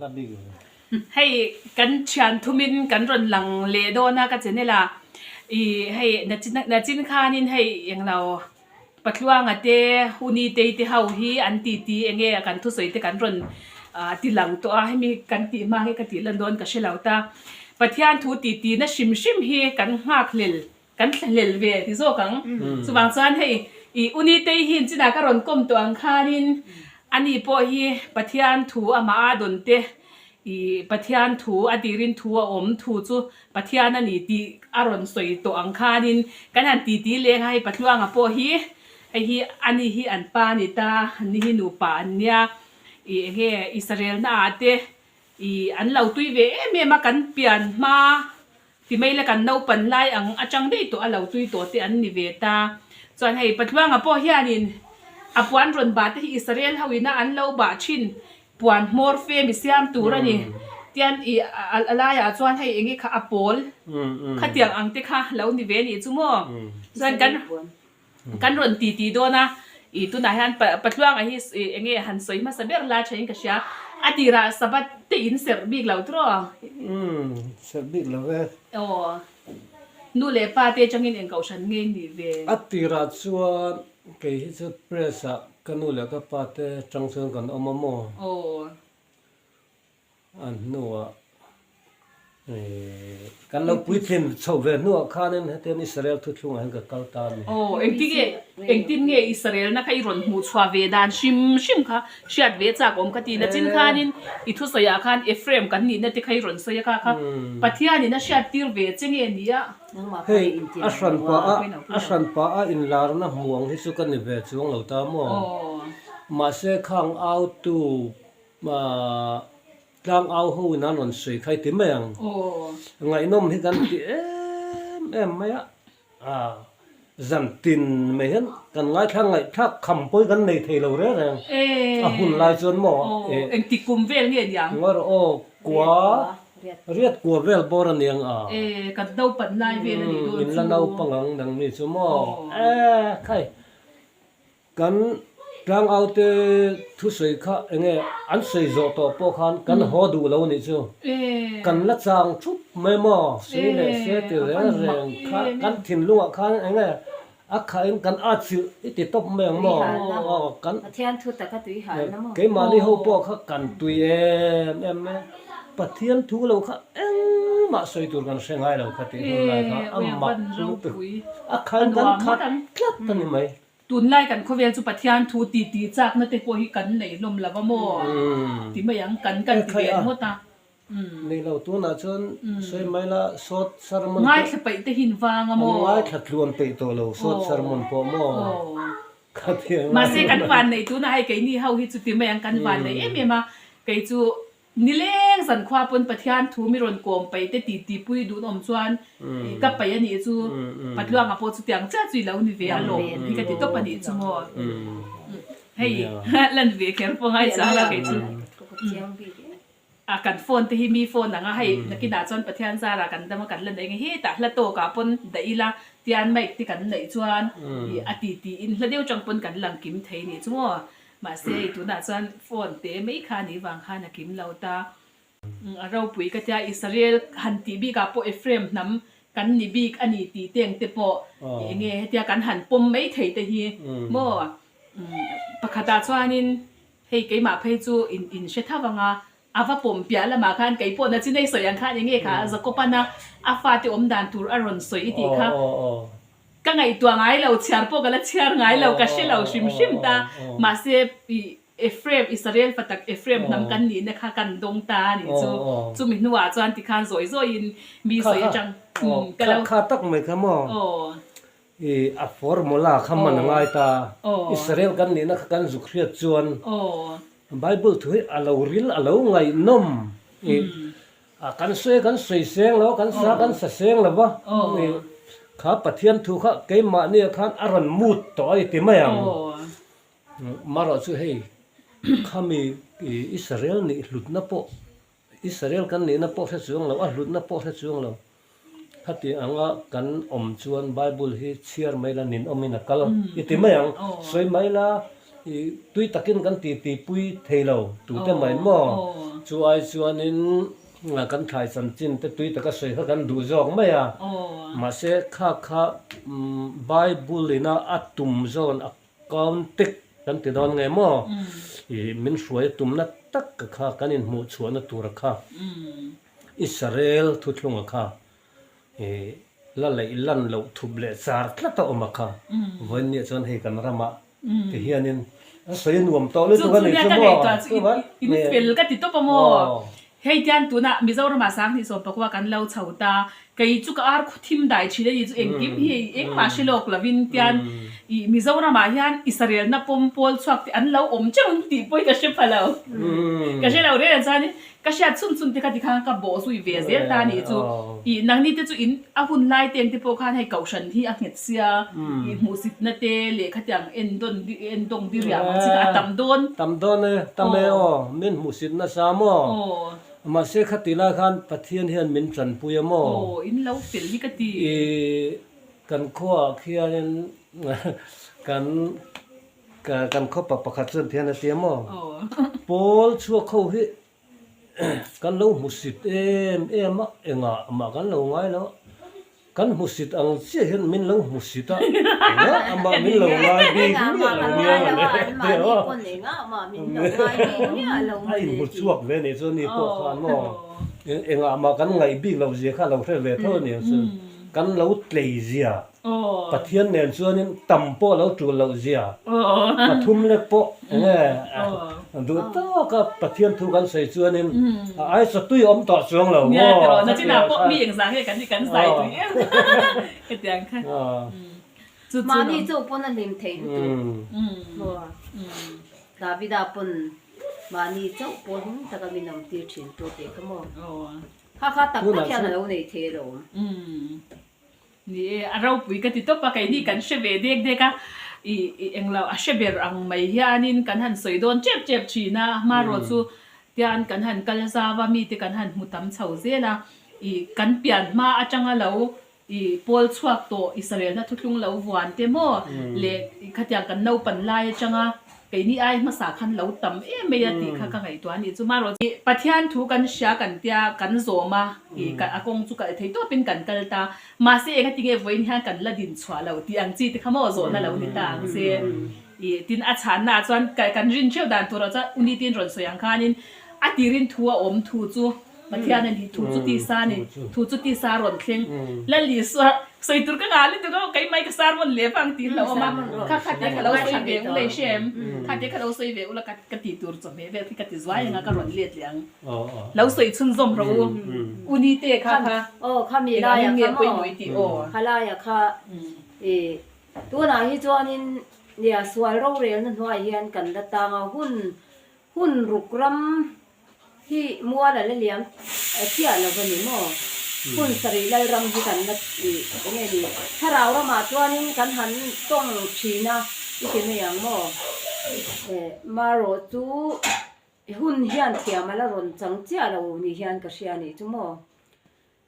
ก็ดีให้กันเชียนทุมินกันรนหลังเลโดนะก็จะนี่ล่ะให้นาจินคานินให้อย่างเราปัจจุบันอะเตฮูนีเตเฮาฮีอันตีเองกันทุสวยเตกันรนติหลังตัวให้มีกันติมาให้กันติลันโดนก็เชลาตาปัทยานทูตีนะชิมฮีกันหากเลลกันเลลเวที่โซกังสุบางส่วนให้อุนีเตหินจินากรนก้มตัวอังคานินอันนี้พอฮีปัทยานทูอามาดนเตปัทยานทูอดีรินทูอมทูจูปัทยานันนี่ตีอารอนสวยตัวอังคานินกันหันตีเลงให้ปัจจุบันพอฮีไอฮีอันนี้ฮีอันปานิตาอันนี้ฮีนูปาอันเนี้ยอิสราเอลน่าเตอันเราตุยเวเมมากันเปลี่ยนมาที่ไม่ละกันเนาปันไลอังอาจังได้ตัวเราตุยตัวเตอันนิเวตาส่วนให้ปัจจุบันพอฮีอันนี้อปวนรนบาทที่อิสราเอลเฮาวินะอันเราบาชินปวนมอร์เฟมิซิอัมตัวนี่เตียนอะไรอ่ะส่วนให้เองค่ะอปอลค่ะเตียงอังเตค่ะแล้วนิเวนี่จุโมส่วนกันรนตีโดนะตุนายหันปัจจุบันไอ้เองหันสวยมาสเบรลาใช้กันเชียอดีราสบัดตีอินเซอร์บิกเราตรอเซอร์บิกเราเว้โอ้นูเลปาเตจังเงินเองเขาฉันเงินนี่เวอดีราส่วนเกฮิสเพรสะกันนูเลก็ปาเตจังเซิงกันอมโมโอ้อันนัวกันเราพูดถึงชาวเวนัวข้านั้นเต็มอิสราเอลทุกช่วงแห่งกัลตานโอ้เอ็งติเงอิสราเอลนะค่ะอีรอนมูชวาเวดานชิมค่ะเชียดเวจากอมกตีนะจินคานินอีทุสยาคันเอฟเรมกันนี่นะที่ใครรอนสยาค่ะปัทยานี่นะเชียดตีเวจเงนี่อ่ะเฮ้ยอัศรันปาอินลาร์นะห่วงที่สุกันนี่เวช่วงเราตามมาเสกข้างเอาตูมาดังเอาหูนั่นนสวยใครติมยังไงนมให้กันติไม่อะจันตินไม่เห็นกันไงทั้งไงถ้าคำพูดกันในเทเราเรื่องหุ่นลายจนหมอเอ็งติกุมเวลเนี่ยยังว่ากลัวเรียกกลัวเวลบอรันยังกันเดาปันลายเวลนี่ดูแล้วเราปังดังนี้สมอใครกันดังเอาแต่ทุสวยค่ะเงี้ยอันสวยจอต่อพวกเขากันหัวดูเรานี่จูกันละจางชุบไม่หม้อเสียเลยเสียตัวเรื่องค่ะกันถิ่นลุงอ่ะค่ะเงี้ยอ่ะค่ะกันอาชิลติดตบไม่หม้อกันเทียนทุตะก็ตุยหานะมั้งเกี่ยมานี่หัวพวกเขากันตุยปะเทียนทุเราค่ะมาสวยตัวกันเสียงไงเราค่ะที่เราค่ะมาสุดอ่ะค่ะกันค่ะคลัดตั้งยังไงตุนไล่กันเขาเวลสุปัทยานทูตีจากนั่นแต่พวกกันไหนลมละว่าโมที่ไม่ยังกันที่เวียนหมดนะนี่เราตัวน่ะจนใช่ไหมล่ะสดสารมันง่ายจะไปแต่หินฟางอะโมง่ายขัดลวนไปตัวเราสดสารมันพอโมขัดเพียงมาเสกันวันในตัวน่ะให้ไก่นี่เฮาฮิจุติไม่ยังกันวันในเมียมาไก่จูนี่เล้งสันควาปนปัทยานทูมีรนกวมไปแต่ตีปุ้ยดูนอมจวนกับไปอันนี้จูปัทลวงอ่ะพอจุดยังจ้าจุยแล้วนี่เวียลงนี่ก็ติดตบอันนี้จูโมให้ลันเวียแค่พอให้จ้าละไก่จูกันโฟนที่มีโฟนนะให้นักกีฬาจนปัทยานซาละกันแต่มากันเล่นได้ไงเฮ้แต่ละโตกับปนได้อีละที่อันไม่ที่กันไหนจวนอตีอินแล้วเดียวจังปนกันหลังกิมไทยนี่จูโมมาเสียตัวน่ะจนฝนเตไม่คานี่วางคานะกิมเราตาเราปุ๋ยกะจะอิสราเอลหันตีบีกับโปเอฟเรมนำกันนี่บีอันนี้ตีเตียงเตโปเงี้ยเตียกันหันปมไม่ไถแต่ฮีโมปะคาตาจวานินให้ไกมาเพจูอินเชทาวงาอาฟาปมเปียละมาคันไกปนนะจิในสยังค่ะอย่างเงี้ยค่ะจะก็ปะนะอาฟาติอมดานตูอารอนสวยอีติค่ะก็ไงตัวไงเราเชียร์พวกกันละเชียร์ไงเราก็เชื่อเราชิมตามาเสียเอฟเรมอิสราเอลฟัตักเอฟเรมนำกันนี่นะคะกันดงตานี่จูมินว่าจวนที่คันสวยอินมีสวยจังก็แล้วข้าตักไม่ขโมอัฟอร์มูลาคำมันง่ายตาอิสราเอลกันนี่นะคะกันสุขเรียดจวนไบเบิลถืออาลาริลอาลาไงนมกันสวยเสียงแล้วกันสากันเสียงแล้ววะข้าปะเทียนถูกข้าเกี่ยมาเนี่ยข้าอารมณ์มุดต่อยติไม่ยังมาเราช่วยให้ข้ามีอิสราเอลนี่หลุดนับปะอิสราเอลกันนี่นับปะแค่ช่วงเราหลุดนับปะแค่ช่วงเราถ้าที่อังกันชวนไบเบิลให้เชื่อไม่ละนินอมินักกัลติไม่ยังสวยไม่ละ ตุยตะกินกันตีปุ้ยเทโลตูแต่ไม่หมอช่วยชวนนินกันถ่ายสันจินแต่ตุยตะก็สวยกันดูจอกไม่อ่ะมาเสค่าไบเบิลเลยนะอัตุมจอนอักกอนติกกันติดอนไงหมอมันสวยตุมนัดตักค่ากันนินหมู่ชวนนัตัวค่าอิสราเอลทุกลงค่าละเลยลั่นเราทุบเลสาร์ทละตอมาค่าวันนี้จนให้กันรามาที่เฮียนินสวยนวมโตเลยตัวกันนี่ชั่วโมงอินเฟลก็ติดตัวปะโมให้จานตัวน่ะมิจาวมาสังที่สอนปะว่ากันเราเฉาตาไกจุกอาร์คุทิมได้ชีได้ยูเองกิมเฮเองมาชิโลกลาวินจานมิจาวมาฮันอิสราเอลน่ะปมปอลสวักที่อันเราจังตีป่วยก็เชฟเราก็เชเราเรียนจานี่ก็เชซุนที่ที่ข้างกับโบสุยเวเซตานี่จูนังนี่ที่จูอินอาหุ่นไล่เตียงที่พวกเขาให้เกาชันที่อักเนตเซียมูสิตนาเตเลขัดอย่างเอ็นดงดิเรียมันสิอาตำโดนเนี่ยตำเมอมินมูสิตนาซามอมาเสขัติลาคันปะเทียนเฮียนมินจันปุยมออินเราฟิลฮิกติกันข้อเคียนกันข้อปะขัดเส้นเทียนเสียมอโปลชั่วเข้าฮิกันเรามุสิตเอ็มเองมากันเราไงแล้วกันมุสิตอังเสียเห็นมินเรามุสิตอ่ะมามินเราไงดีเนี่ยเดี๋ยวไอ้มุสวกเวนี่ส่วนนี้พวกข้านอเองมากันไงบีเราเสียข้าเราเทเวทเนี่ยซึ่งกันเราเตยเสียปะเทียนเนี่ยส่วนนี้ตำโปเราจูเราเสียปะทุ่มเล็กโปเนี่ยดูต่อกับปะเทียนทุกันใส่ส่วนนี้ไอ้สตุยอมต่อช่วงเราเนี่ยแต่เราจะน่าโปมีอย่างสังให้กันที่กันใส่ตัวเนี้ยเฮ็ดจังค่ะมานี่เจ้าปนนั่นลิมเทนตัวดาวิดาปนมานี่เจ้าปนแต่ก็มีน้ำตีฉินตัวเด็กก็มองข้าตักตะเคียนเราในเทโรนี่เราปุ๋ยกันติดตัวปากไอ้นี่กันเชเวเด็กๆอ่ะเอ็งเราเชเบร์อังไม่ยานินกันหันสวยโดนเจ็บชีนะมารอจูเตียนกันหันกัลซาวามีที่กันหันมุตัมเฉาเซละกันเปลี่ยนมาอาจังเราปอลสวักโตอิสราเอลนะทุกลุงเราหวานเตโมเลขัดอย่างกันเนาปันลายจังอ่ะไอ้นี่ไอ้มาสาคันเราตำไม่ยติข้าก็ไงตัวนี้จุมารอปะเทียนถูกันเสียกันเตียกันโซมากันอากงจุกไอ้ตัวเป็นกันกัลตามาเสียกันที่เก็บไว้ที่หันกันละดินชัวเราที่อังจีที่เขามาโซนเราที่ต่างเสียที่อาชานาจวนกันรินเชี่ยวดานตัวเราจะอุนิตินรอนสวยอังคานินอติรินทัวอมทูจูปะเทียนนี่ทูจุติสานี่ทูจุติสารอนเคงและลิสสวยตัวก็งานลิตัวก็ไกไม่ก็สารมันเลี้ยฟังตีเรามาขัดเด็กเราสวยเวอุเลยเชมขัดเด็กเราสวยเวอุละกัดตีตัวจมเวที่กัดตีสวยยังก็รอนเลียดเลี้ยงเราสวยชุ่มจมเราอุนิเตค่ะข้ามีได้ยังเงี้ยไปหน่อยตีข้าได้ยังข้าตัวไหนที่จวนินเนี่ยสวยเราเรียนนั่นว่าเฮียนกันละตางหุ่นรุกรำที่มัวอะไรเลี้ยงเที่ยเราคนนี้มั่วหุ่นสรีไรรำที่กันนัดยังไงดีถ้าเรามาตัวนี้กันหันต้องชีนะที่เป็นอย่างมั่วมารอจูหุ่นเฮียนเที่ยมาแล้วรอนจังเจ้าเรานี่เฮียนกับเชียนี่จุ่ม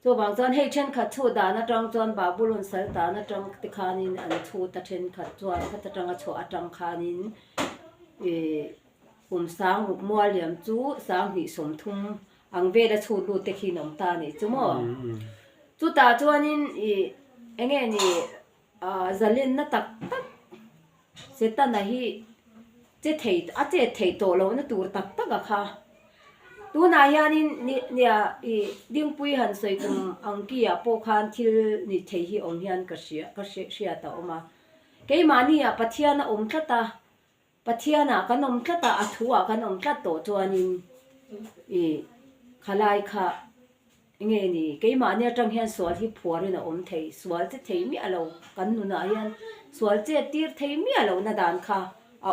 ตัวบางจานให้เช่นขัดชูดานะจังจวนบาบุลุนสัลตานะจังติคานินอันชูตะเช่นขัดจวนขัดจังอัชูอัจังคานินสางรูปมัวเหลี่ยมจูสางหิสมทุ่มอังเวดชูดูเตขีนมตานี่จุ่มจูตาจวนนินเองนี่จะเล่นนัตักเสตันนะฮีเจ๊เทยโตแล้วนะตัวตักอะค่ะตัวนายานินเนี่ยดิ้งปุยหันใส่กุมอังกี้ปกคันที่นี่เทฮีองยันก็เสียตาออกมาเกี่ยมานี่ปัทยานะตะตาปัทยานะกันตะตาอัฐวะกันตะโตจวนนินขลายค่ะเงี้ยนี่เกี่ยมาเนี่ยจังเฮียนสวดที่ผัวเลยนะเทยสวดจะเทยมีอะไรกันนู่นนายันสวดจะตีเทยมีอะไรนะดานค่ะอ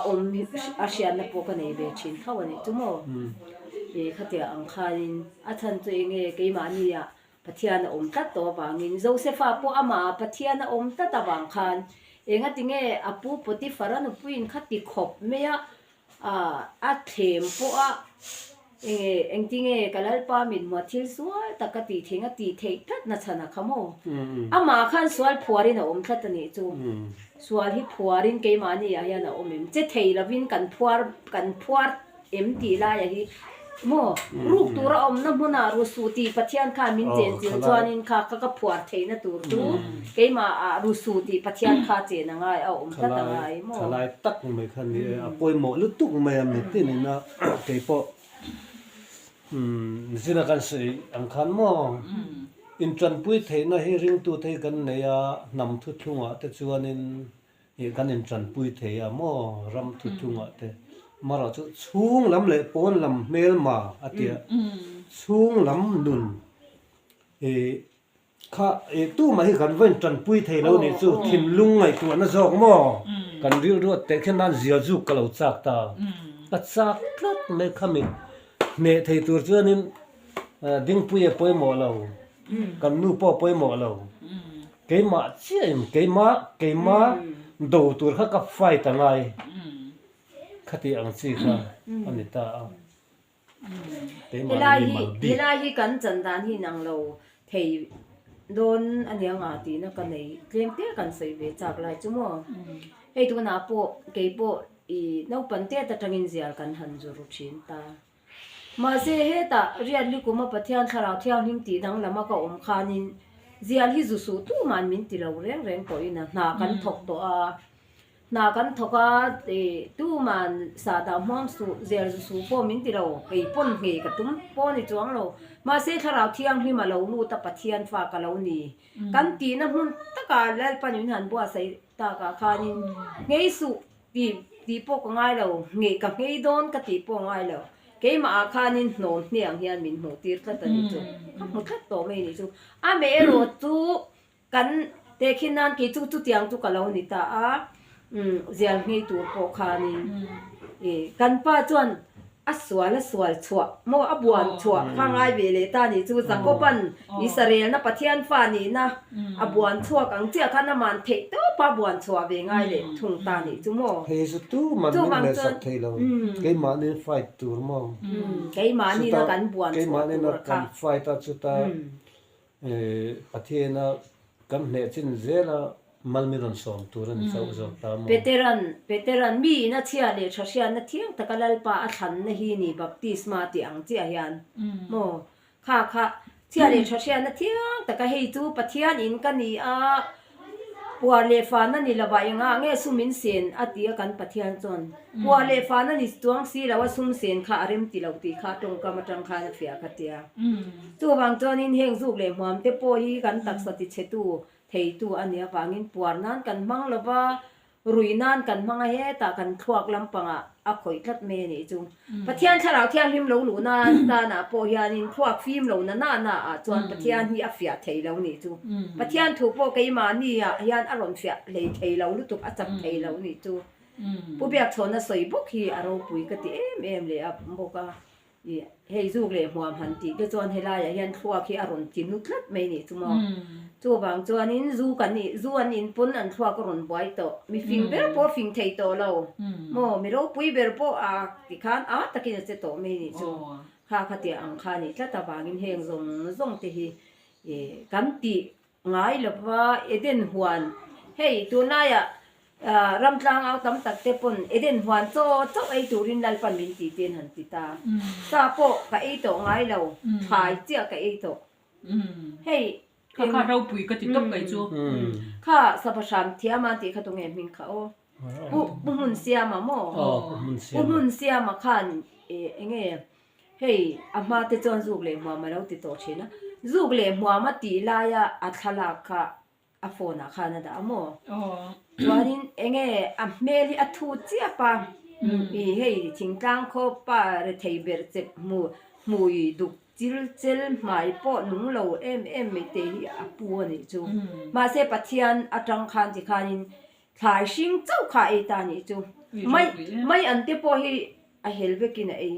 าเซียนนะพวกกันเอเบชินเท่าวันนี้จุ่มขัดเดียอังคารินอาจารย์ตัวเองเกี่ยมานี่ปัทยานะตะโตบางอินโจเซฟาปูอามาปัทยานะตะตะบางคันงัดติงอาปูปฏิฟารันปุยนขัดติขบเมียอาเทมปู eng tinge kalal pa min mo thil sual takati thinga ti thei that na chana khamo ama khan sual phuarin a om thlat ani chu sual hi phuarin ke mani ya ya na omim che thei lavin kan phuar em ti la ya hi mo ruk tura om na muna ru su ti pathian kha min chen chen chuanin kha ka phuar theina tur tu ke ma a ru su ti pathian kha che na ngai a om thlat ngai mo thalai tak mai khan ni a poi mo lu tuk mai am ti ni na ke po zina kan sei ang khan mo in tran pui theina hi ring tu thei kan ne ya nam thu thunga te chuanin e kan in tran pui thei a mo ram thu thunga te mara chu chung lam le pon lam mel ma atia chung lam nun e kha e tu mai kan ven tran pui thei lo ni chu thim lung ngai tu na jok mo kan ri ro te khen nan zia zu ka lo chak ta a chak tlat me khami me thei tur chuanin ding pui e poi mo lo kan nu po poi mo lo ke ma chim ke ma do tur kha ka fai ta ngai khati ang chi kha anita te ma ni hi kan chan dan hi nang lo thei don anianga ti na kan nei klem te kan sei ve chak lai chu mo hei tu na po ke po I no pan te ta tangin zial kan han zuru chin ta ma se he ta rian li kuma pathian tharau thiang him ti dang lama ka om khanin zial hi zu su tu man min ti lo reng ko ina na kan thok to a na kan thoka te tu man sa da mom su zial zu su po min ti lo ei pon he ka tum po ni chuang lo ma se tharau thiang hi ma lo nu ta pathian fa ka lo ni kan ti na hun ta ka lal panin han bua sai ta ka khanin ngei su ti po ko ngai lo ngei ka ngei don ka ti po ngai lo ke ma khanin non niang hian min no tir ka ta ni chu ka mo that to me ni chu a me ro chu kan te khinan ki chu tiang chu ka lo ni ta a zial ngei tur po khanin kan pa chuan a sual chua mo abuan chua khangai ve le ta ni chu zakopan Israel na pathian fa ni na abuan chua kang chia khana man the to pa buan chua ve ngai le thung ta ni chu mo he su tu man le sak thei lo ke ma ni fight tur mo ke ma ni na kan buan ke ma ni na kan fight ta chu ta pathiana kan ne chin zela malmiron som turan sau zo ta mo veteran mi na chia le thasian na thiang takalal pa a than na hi ni baptisma ti ang chi a hian mo kha chia le thasian na thiang taka hei tu pathian in kan ni a puar le fa na ni lawai nga nge sumin sen atia kan pathian chon puar le fa na ni tuang si lawa sum sen kha arem ti lo ti kha tong ka matang kha na fia khatia tu wang chon in heng zuk le hmam te po hi kan tak sati chetu thei tu ania pangin puar nan kan mang lawa ruinan kan manga he ta kan thuak lampanga a khoi thlat me ni chu pathian tharau thiang him lo lu na ta na po hianin thuak phim lo na a chuan pathian hi a fia thei lo ni chu pathian thu po ke ma ni a hian a ron fia le thei lo lu tuk a chap thei lo ni chu pu biak thona soi bok hi aro pui ka ti em le a boka hei zuk le hmuam han ti ke chuan helai a hian thuak hi a ron tin nu thlat me ni chu mo chu bang chuan in zu kan ni zu an in pun an thuak ron buai to mi fing ber po fing thei to lo mo mi ro pui ber po a ti khan a takin se to me ni chu kha tia ang kha ni tla ta bangin heng zong te hi kan ti ngai lova eden huan hei tu na ya ram tlang au tam tak te pon eden huan cho ei turin lal pan min ti ten han ti ta sa po ka ei to ngai lo thai chia ka ei to hei kha rau pui ka ti tok kai chu kha sapasham thiama ti kha tong em min kha o mun sia ma mo mun sia ma khan enge hei ama te chon zuk le ma lo ti to china zuk le ma ti la ya athala kha a phone a khana da mo chuanin enge a meli a thu chia pa hei thingtang kho pa re thei ber che mui duk chil mai po nung lo em me te hi a pu ni chu ma se pathian atang khan ti khanin thai sing chau kha e ta ni chu mai an te po hi a helvekin a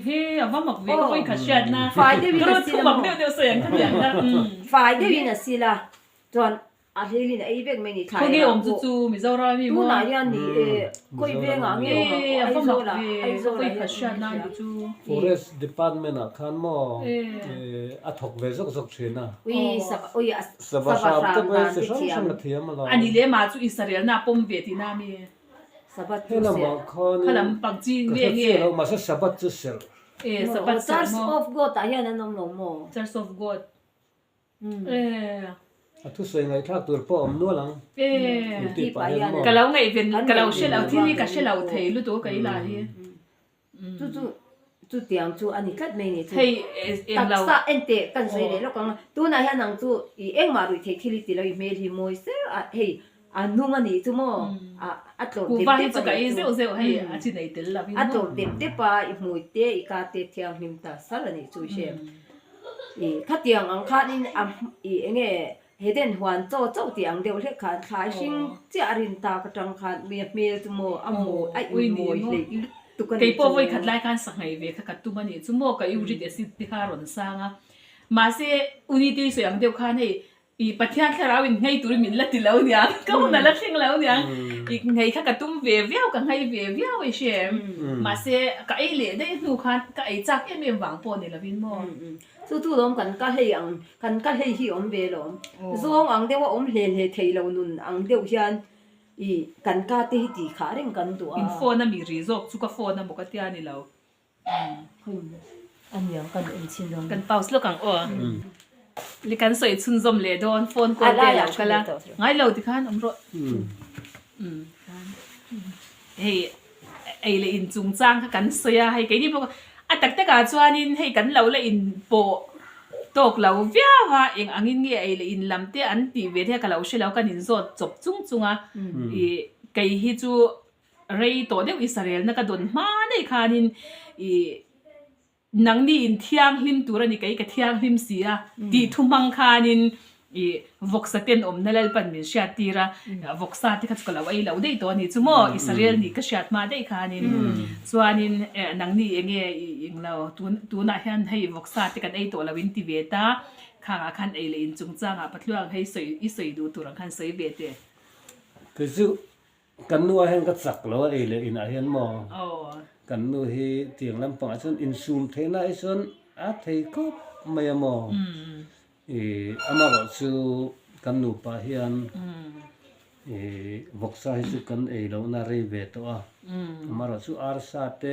he ava mak ve ko kha shat na fai de wi si mak de se yang kan yang na fai de wi na sila chuan a helin ai vek me ni thai พวกนี้อมจู่ๆมิโซรามี tu มั้ na yan ni koi ve nga nge ai zo la ai zo ไป la ขัดชันนะจู่ forest department อ่ะคันหมออะถกเวซกซกเชนะ wi sa oi สบาชาบจะไปเสียช่างเทียมมาแล้ว อันนี้เลยมาจู่อิสราเอลน่ะปมเวทีน่ะมี sabat ให้เรามาคอน ขลำปักจีน ก็ เวียง เสี เงี้ ย ย เรามาสักสบัดจะเสีย สบัดสา Church ม of God ayan anom no mo Church of God อะทุกสิ่งไงถ้าตัวป้อมนัวหลังที่ไปยังหมอ กะเราไงเป็นกะเราเชลเอาที่นี่กะเชลเอาเทลุตัวกะอีหลาฮี tu tiang chu ani kat me ni chu ให้เอ็ม tak เรา sa ente kan sei le lo kang tu na ya nang chu I eng ma ru the khili ti lo I me hi moi se a hei anu nga ni chu mo a to กู te ว่า te จะกะอีเซลเซลให้อาจิไหนเต็ลละพี่ a to te te pa I moi te I ka te thiang him ta sa la ni chu she I kha tiang ang kha in I enge heden huan cho cho tiang deu le kha khai sing chi arin ta ka tang kha me chu mo a mo ai moi le tu kan ไก่ปอไว้ขัดรายการสักไงเวค่ะกัดตุมันนี่จุโมกะยูริเดสิติคารอนซางะมาเซอุนิติเสียงเดียวคันให้อีปัทยาคาราวินให้ตุริมินละติแล้วเนี่ยก็มันละเชิงแล้วเนี่ยอีกไงค่ะกัดตุมเวเวียวกันให้เวเวียวไอ้เชมมาเซกะไอเหลได้นูคันกะไอจักเอเมหวังปอนี่ละวินมอtu lom kan ka hei ang kan ka hei hi om ve lom zong ang dewa om he he thei lo nun ang deu hian I kan ka te hi ti kha reng kan tu a อินโฟนะมีรีซอกสุกะโฟนะมกะตยานี่แล้ว อันยังกันen chin dong กันเป่าสลกังอ้อลิกันสวยชุนซอมเลดอนโฟนกดเดแล้วกะละไงเราติคันอมรเฮ้ยไอ้เลยอินจุงจ้างกันเสียให้ไกนี่บอกอะตักตะกาจวานินให้กันเราเลยอินโปตกเราเวียว่าเองอังอินเงี้ยไอ้เลยอินลำเตอันตีเวทีกับเราเชลแล้วกันอินสดจบจุงจุงอ่ะอีไกฮิจูเรย์ตัวเดียวอิสราเอลนักโดนมาในคานินอีนังนี่อินเทียงลิมตัวนี่ไกกับเทียงลิมเสียตีทุ่มังคานินอีวกสเตนอมนั่นแหละเป็นมิชาตีระวกซาที่เขาจะเราไอ้เราได้ตัวนี้จุโมอิสราเอลนี่ก็ชาติมาได้คานินส่วนนินนังนี่เองเองเราตัวน่าเห็นให้วกซาที่กันไอ้ตัวเราวินติเวต้าข้างอาคารไอ้เลยจุงจ้างอ่ะปัจจุบันให้สวยดูตัวรังคันสวยเวทีคือซึ่งกันนัวเห็นก็สักแล้วไอ้เลยอินอาเห็นหมอกันนัวเฮเตียงลำปางส่วนอินซูมเทน่าไอ้ส่วนอาเทก็ไม่หมออามาบอกสู่กันนูปะเฮียนวกซาให้สู่กันเรานาเรเวตัวอามาบอกสู่อาร์ซาเต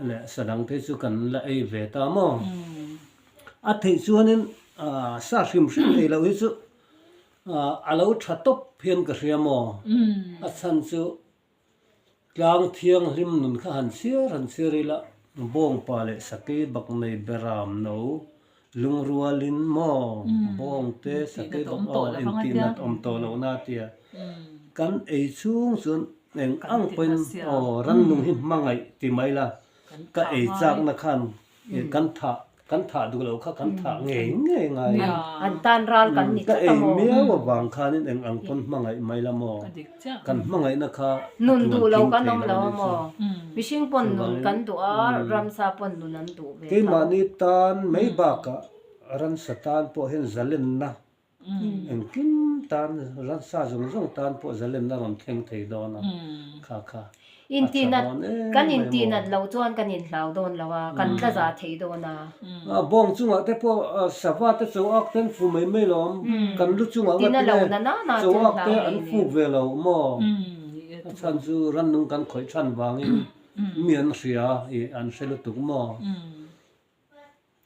และแสดงที่สู่กันละเวตามออาเทส่วนนั้นซาชิมเราให้สู่เราชัดตบเพียงกระเสียมอสันสู่กลางเที่ยงริมนุนข้าหันเสียรีละบ่งปาเลสกีบักในเบรามโนลุงรัวลินมอบ่งเตสกีบักอินตินัดอมโตโลนาเตียกันสูงส่วนเองอังเป็นรันนุงหิมมังไงติไม่ละก็จากนักขันกันถาดูเรากันถาเงยอันตันรัลกันนี่ก็เมียว่าบางคันเองอังปนมังไงไม่ละมอกันมังไงนะคะนุนดูเรากันน้องเรามอวิชิงปนนุนกันตัวรัมซาปนนุนันตัวกี่มานิตานไม่บากะรันสตานพอเห็นจัลเลนนะเอ็งกินตานรันซาจงตานพอจัลเลนนะมันเข่งเทดอนะค่ะอินทีนัดกันอินทีนัดเราจวนกันอินเราโดนเราว่ากันละจะเทโดนะบ้องจุงอ่ะแต่พอสวัสดิ์จะออกเต็มฟูไม่ล้อมกันรู้จุงอ่ะว่าจะออกแต่อันฟูเวลาหม้อฉันจูรันนุ่งกันคอยฉันวางเมียนเสียอันเสลตุกหม้อ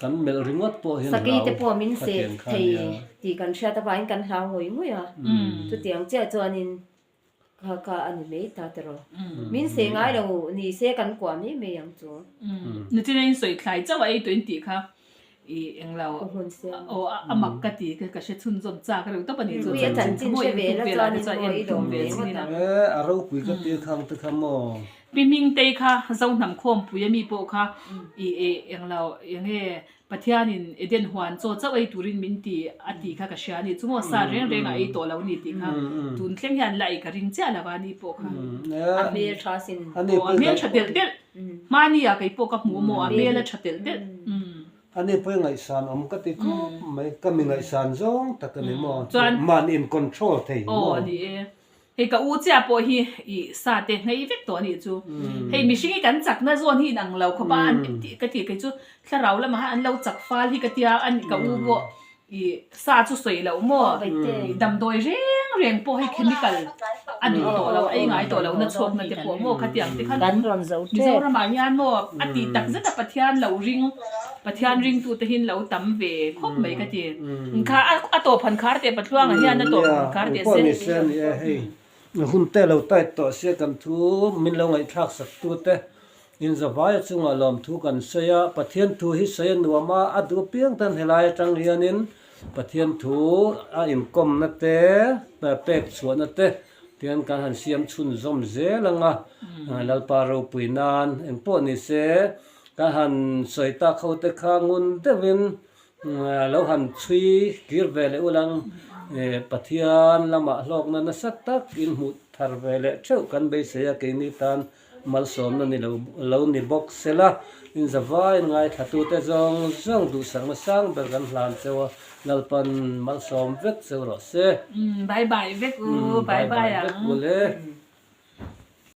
กันเมลริงวัดพอเห็นสกีแต่พอมินเสที่กันเชื่อตะวันกันหาหวยงุ้ยอ่ะจุดเตียงเจ้าจวนินค่ะอันนี้ไม่ตาตรอมินเสียงไอ้เรานี่เสียกันกว่านี่ไม่ยังจัวนี่ที่นั่นสวยคล้ายเจ้าไอ้ตัวนี้ค่ะอีเองเราอามักกะตีก็เช็ดชุนจมจ้าก็เลยต้องปนิจมจันจินเชเวแล้วจวนินโอยดงเวนี่นะเราคุยกันตีข้างตะคำมอบิมิงเตยค่ะเจ้าหนำคมปุยมีโปค่ะอีเองเราเองปัทยานินเดนฮวนโจเจ้าไอ้ตุรินมินตีอดีค่ะกับเชียนี่จุโมซาเร่งไอ้ตัวเรานี่ตีค่ะตุนเลี้ยงยันไหลกับริงเจ้าละวานี่โปค่ะอเมลชาสินอเมลชัดเดลมานี่อะไอ้โปกับหมูหมูอเมลชัดเดล อันนี้เพิ่งไงสานอมกติก็ไม่ก็มีไงสานจงแต่ก็นี่มันin control เท่อ๋อนี่เฮกะอูจ้าปอฮีอีซาเตไงเวกตัวนี่จูเฮมิชิกันจักนะจวนฮีนังเราขบ้านกะติกะจูถ้าเราละมาอันเราจักฟาลฮีกะติอันกะอูบ่อีซาจูสวยแล้วมั่วดำโดยเรียงปอให้เคมีคอลอันนี้ตัวเราไอ้ไงตัวเรานะชกนั่นแต่ปอมั่วคัดอย่างที่คันกันรอนเจ้ามิโซรามาญานมั่วอติตักจะตะปะเทียนเราริงปะเทียนริงตูตะหินเราตำเวคบไม่กะติค่ะอะตัวพันคาร์เตปะทวงอันนี้อันตัวพันคาร์เตเซหุ่นเตเราใต้ต่อเสียกันทูมินเราไงทรักสักตัวเตอินสบายจึงอารมณ์ทุกันเสียปะเทียนทูฮิเสียนัวมาอดูเปียงทันเฮลายจังเรียนินปะเทียนทูอิมกอมนัตเตเป็กสวนนัตเตเทียนการหันเสียมชุนซอมเซลังลลปารูปุยนานเอ็มปอนิเซการหันสวยตาเขาเตคางุนเตวินแล้วหันชุยกิรเวลอุลังปะเทียนละมาโลกนั้นสักตักอินหุดทารเวลเจ้ากันไปเสียกินิตันมัลสมนั่นนี่เรานี่บ็อกเซล่าอินสบายง่ายถ้าตัวเตจงดูสังมาสังเบิกกันหลานเจ้านัลปันมัลสมเวกเจ้าหรอเซ่บายบายเวกบายบายอ่ะ